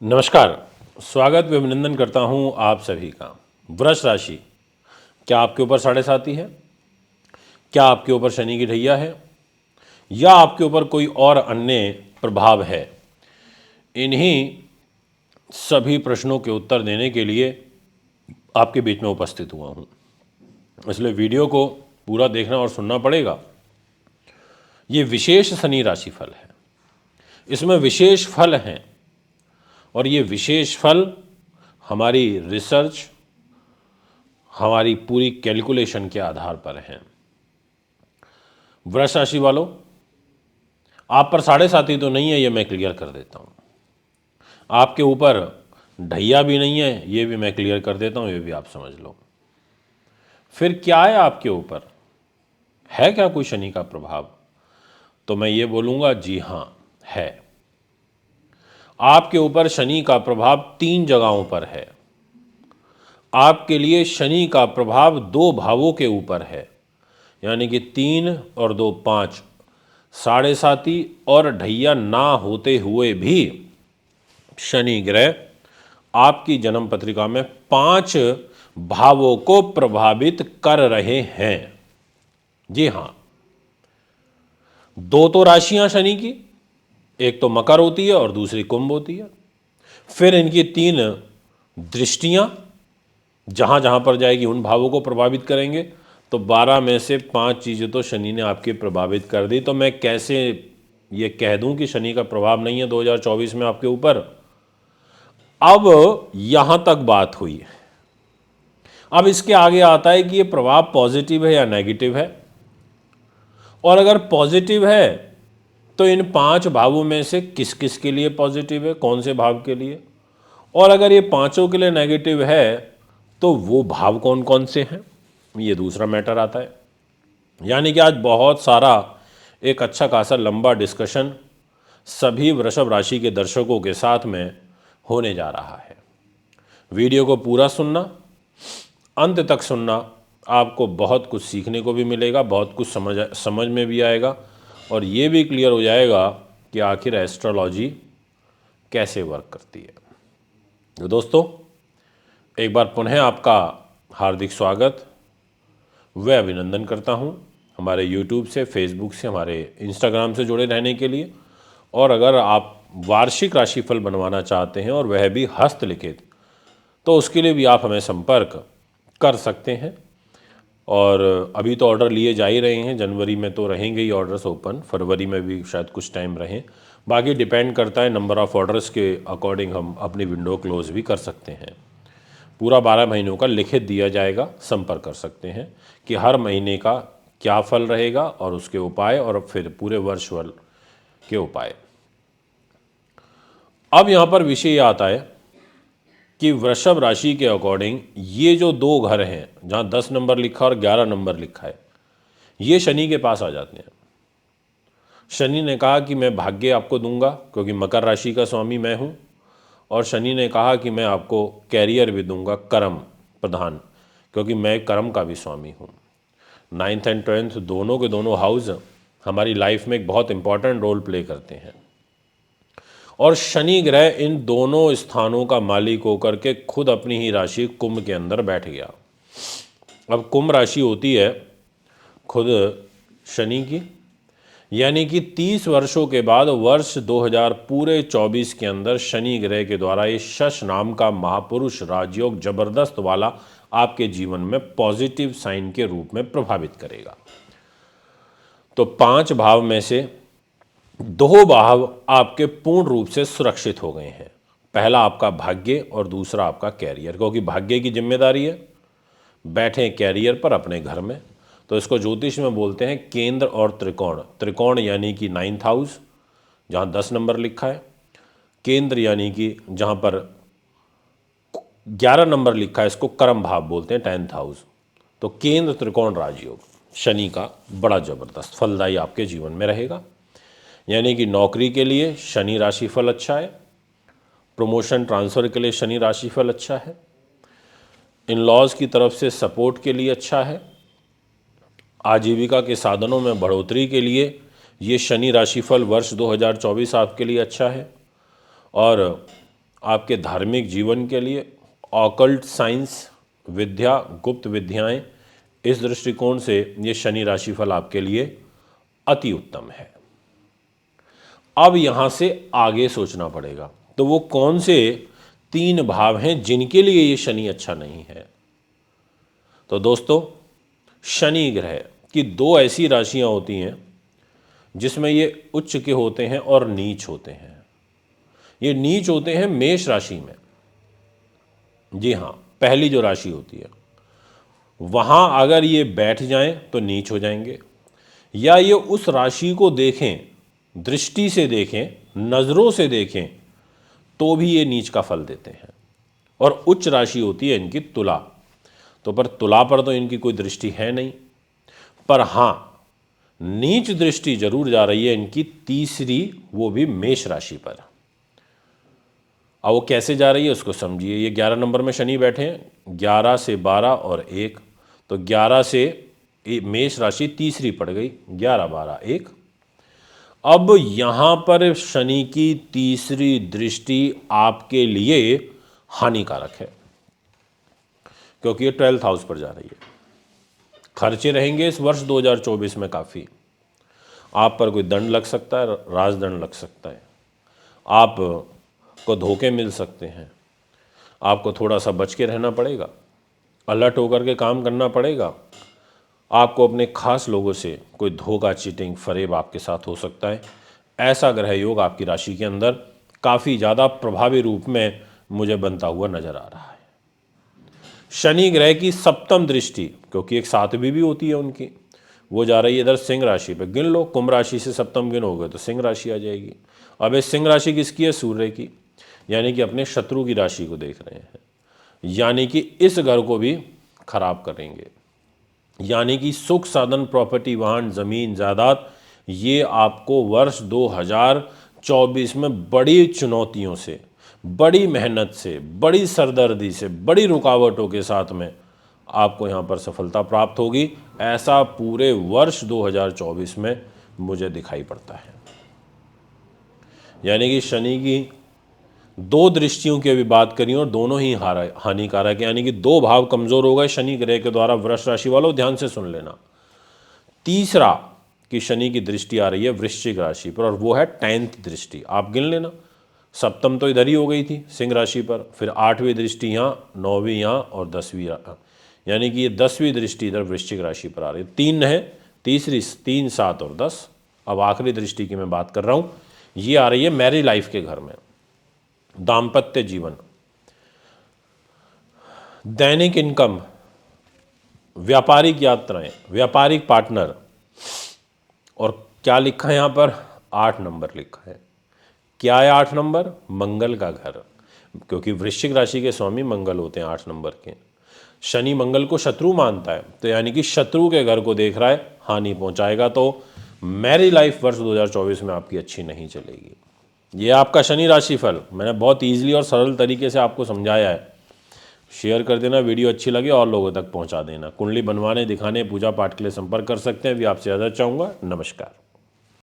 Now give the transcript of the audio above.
नमस्कार। स्वागत व अभिनंदन करता हूं आप सभी का। वृष राशि, क्या आपके ऊपर साढ़े साती है? क्या आपके ऊपर शनि की ढैया है या आपके ऊपर कोई और अन्य प्रभाव है? इन्हीं सभी प्रश्नों के उत्तर देने के लिए आपके बीच में उपस्थित हुआ हूं, इसलिए वीडियो को पूरा देखना और सुनना पड़ेगा। ये विशेष शनि राशि फल है, इसमें विशेष फल हैं और ये विशेष फल हमारी रिसर्च, हमारी पूरी कैलकुलेशन के आधार पर हैं। वृष राशि वालों, आप पर साढ़े साती तो नहीं है, ये मैं क्लियर कर देता हूँ। आपके ऊपर ढैया भी नहीं है, ये भी मैं क्लियर कर देता हूँ, ये भी आप समझ लो। फिर क्या है आपके ऊपर? है क्या कोई शनि का प्रभाव? तो मैं ये बोलूँगा जी हाँ है। आपके ऊपर शनि का प्रभाव 3 जगहों पर है। आपके लिए शनि का प्रभाव 2 भावों के ऊपर है, यानी कि 3 और 2 5, साढ़े साती और ढैया ना होते हुए भी शनि ग्रह आपकी जन्म पत्रिका में 5 भावों को प्रभावित कर रहे हैं। जी हाँ, 2 तो राशियां शनि की, एक तो मकर होती है और दूसरी कुंभ होती है। फिर इनकी 3 दृष्टियां जहां जहां पर जाएगी उन भावों को प्रभावित करेंगे। तो 12 में से 5 चीज़ें तो शनि ने आपके प्रभावित कर दी। तो मैं कैसे ये कह दूं कि शनि का प्रभाव नहीं है 2024 में आपके ऊपर? अब यहां तक बात हुई। अब इसके आगे आता है कि ये प्रभाव पॉजिटिव है या नेगेटिव है, और अगर पॉजिटिव है तो इन 5 भावों में से किस किस के लिए पॉजिटिव है, कौन से भाव के लिए, और अगर ये पांचों के लिए नेगेटिव है तो वो भाव कौन कौन से हैं, ये दूसरा मैटर आता है। यानी कि आज बहुत सारा एक अच्छा खासा लंबा डिस्कशन सभी वृषभ राशि के दर्शकों के साथ में होने जा रहा है। वीडियो को पूरा सुनना, अंत तक सुनना, आपको बहुत कुछ सीखने को भी मिलेगा, बहुत कुछ समझ में भी आएगा, और ये भी क्लियर हो जाएगा कि आखिर एस्ट्रोलॉजी कैसे वर्क करती है। तो दोस्तों, एक बार पुनः आपका हार्दिक स्वागत व अभिनंदन करता हूं हमारे YouTube से, Facebook से, हमारे Instagram से जुड़े रहने के लिए। और अगर आप वार्षिक राशिफल बनवाना चाहते हैं और वह भी हस्तलिखित, तो उसके लिए भी आप हमें संपर्क कर सकते हैं। और अभी तो ऑर्डर लिए जा ही रहे हैं, जनवरी में तो रहेंगे ही ऑर्डर्स ओपन, फरवरी में भी शायद कुछ टाइम रहें, बाकी डिपेंड करता है नंबर ऑफ़ ऑर्डर्स के अकॉर्डिंग हम अपनी विंडो क्लोज भी कर सकते हैं। पूरा 12 महीनों का लिखित दिया जाएगा, संपर्क कर सकते हैं कि हर महीने का क्या फल रहेगा और उसके उपाय, और फिर पूरे वर्ष फल के उपाय। अब यहाँ पर विषय आता है कि वृषभ राशि के अकॉर्डिंग ये जो 2 घर हैं जहाँ 10 नंबर लिखा और 11 नंबर लिखा है, ये शनि के पास आ जाते हैं। शनि ने कहा कि मैं भाग्य आपको दूंगा क्योंकि मकर राशि का स्वामी मैं हूँ, और शनि ने कहा कि मैं आपको कैरियर भी दूंगा, कर्म प्रधान, क्योंकि मैं कर्म का भी स्वामी हूँ। 9th एंड 10th दोनों के दोनों हाउस हमारी लाइफ में एक बहुत इंपॉर्टेंट रोल प्ले करते हैं, और शनि ग्रह इन दोनों स्थानों का मालिक होकर के खुद अपनी ही राशि कुंभ के अंदर बैठ गया। अब कुंभ राशि होती है खुद शनि की, यानी कि 30 वर्षों के बाद वर्ष 2000 पूरे 24 के अंदर शनि ग्रह के द्वारा ये शश नाम का महापुरुष राजयोग जबरदस्त वाला आपके जीवन में पॉजिटिव साइन के रूप में प्रभावित करेगा। तो 5 भाव में से 2 भाव आपके पूर्ण रूप से सुरक्षित हो गए हैं। पहला आपका भाग्य और दूसरा आपका कैरियर, क्योंकि भाग्य की जिम्मेदारी है, बैठे कैरियर पर अपने घर में। तो इसको ज्योतिष में बोलते हैं केंद्र और त्रिकोण। त्रिकोण यानी कि 9th हाउस जहाँ 10 नंबर लिखा है, केंद्र यानी कि जहाँ पर 11 नंबर लिखा है, इसको कर्म भाव बोलते हैं, 10th हाउस। तो केंद्र त्रिकोण राजयोग शनि का बड़ा जबरदस्त फलदायी आपके जीवन में रहेगा। यानी कि नौकरी के लिए शनि राशिफल अच्छा है, प्रमोशन ट्रांसफ़र के लिए शनि राशिफल अच्छा है, इन लॉज की तरफ से सपोर्ट के लिए अच्छा है, आजीविका के साधनों में बढ़ोतरी के लिए ये शनि राशिफल वर्ष 2024 आपके लिए अच्छा है, और आपके धार्मिक जीवन के लिए, ऑकल्ट साइंस विद्या, गुप्त विद्याएं, इस दृष्टिकोण से ये शनि राशिफल आपके लिए अति उत्तम है। अब यहां से आगे सोचना पड़ेगा, तो वो कौन से 3 भाव हैं जिनके लिए ये शनि अच्छा नहीं है। तो दोस्तों, शनि ग्रह की 2 ऐसी राशियां होती हैं जिसमें ये उच्च के होते हैं और नीच होते हैं। ये नीच होते हैं मेष राशि में। जी हाँ, पहली जो राशि होती है वहां अगर ये बैठ जाएं तो नीच हो जाएंगे, या ये उस राशि को देखें, दृष्टि से देखें, नजरों से देखें, तो भी ये नीच का फल देते हैं। और उच्च राशि होती है इनकी तुला। तो पर तुला पर तो इनकी कोई दृष्टि है नहीं, पर हां नीच दृष्टि जरूर जा रही है इनकी तीसरी, वो भी मेष राशि पर। अब वो कैसे जा रही है उसको समझिए। ये 11 नंबर में शनि बैठे हैं, 11 से 12 और 1, तो 11 से मेष राशि तीसरी पड़ गई, 11 12 1। अब यहां पर शनि की तीसरी दृष्टि आपके लिए हानिकारक है, क्योंकि ये 12th हाउस पर जा रही है। खर्चे रहेंगे इस वर्ष 2024 में काफ़ी। आप पर कोई दंड लग सकता है, राजदंड लग सकता है, आप को धोखे मिल सकते हैं, आपको थोड़ा सा बच के रहना पड़ेगा, अलर्ट होकर के काम करना पड़ेगा। आपको अपने खास लोगों से कोई धोखा, चीटिंग, फरेब आपके साथ हो सकता है। ऐसा ग्रह योग आपकी राशि के अंदर काफ़ी ज़्यादा प्रभावी रूप में मुझे बनता हुआ नजर आ रहा है। शनि ग्रह की 7वीं दृष्टि, क्योंकि एक 7वीं भी होती है उनकी, वो जा रही है इधर सिंह राशि पे। गिन लो, कुंभ राशि से 7वीं गिन हो गए तो सिंह राशि आ जाएगी। अब ये सिंह राशि किसकी है? सूर्य की, यानी कि अपने शत्रु की राशि को देख रहे हैं, यानी कि इस घर को भी खराब करेंगे। यानी कि सुख साधन, प्रॉपर्टी, वाहन, जमीन, जायदाद, ये आपको वर्ष 2024 में बड़ी चुनौतियों से, बड़ी मेहनत से, बड़ी सरदर्दी से, बड़ी रुकावटों के साथ में आपको यहाँ पर सफलता प्राप्त होगी। ऐसा पूरे वर्ष 2024 में मुझे दिखाई पड़ता है। यानी कि शनि की 2 दृष्टियों की अभी बात करी और दोनों ही हानिकारक है, यानी कि 2 भाव कमजोर हो गए शनि ग्रह के द्वारा। वृष राशि वालों ध्यान से सुन लेना। तीसरा कि शनि की दृष्टि आ रही है वृश्चिक राशि पर, और वो है 10th दृष्टि। आप गिन लेना, 7वीं तो इधर ही हो गई थी सिंह राशि पर, फिर 8वीं दृष्टि यहाँ, 9वीं यहाँ और 10वीं, यानी कि ये 10वीं दृष्टि इधर वृश्चिक राशि पर आ रही है। 3 है, तीसरी 3, 7 और 10। अब आखिरी दृष्टि की मैं बात कर रहा हूँ, ये आ रही है मैरिज लाइफ के घर में, दाम्पत्य जीवन, दैनिक इनकम, व्यापारिक यात्राएं, व्यापारिक पार्टनर। और क्या लिखा है यहाँ पर? 8 नंबर लिखा है। क्या है 8 नंबर? मंगल का घर, क्योंकि वृश्चिक राशि के स्वामी मंगल होते हैं 8 नंबर के। शनि मंगल को शत्रु मानता है, तो यानी कि शत्रु के घर को देख रहा है, हानि पहुंचाएगा। तो मैरिज लाइफ वर्ष 2024 में आपकी अच्छी नहीं चलेगी। ये आपका शनि राशि फल मैंने बहुत ईजिली और सरल तरीके से आपको समझाया है। शेयर कर देना, वीडियो अच्छी लगे और लोगों तक पहुंचा देना। कुंडली बनवाने, दिखाने, पूजा पाठ के लिए संपर्क कर सकते हैं। अभी आपसे ज़्यादा चाहूँगा। नमस्कार।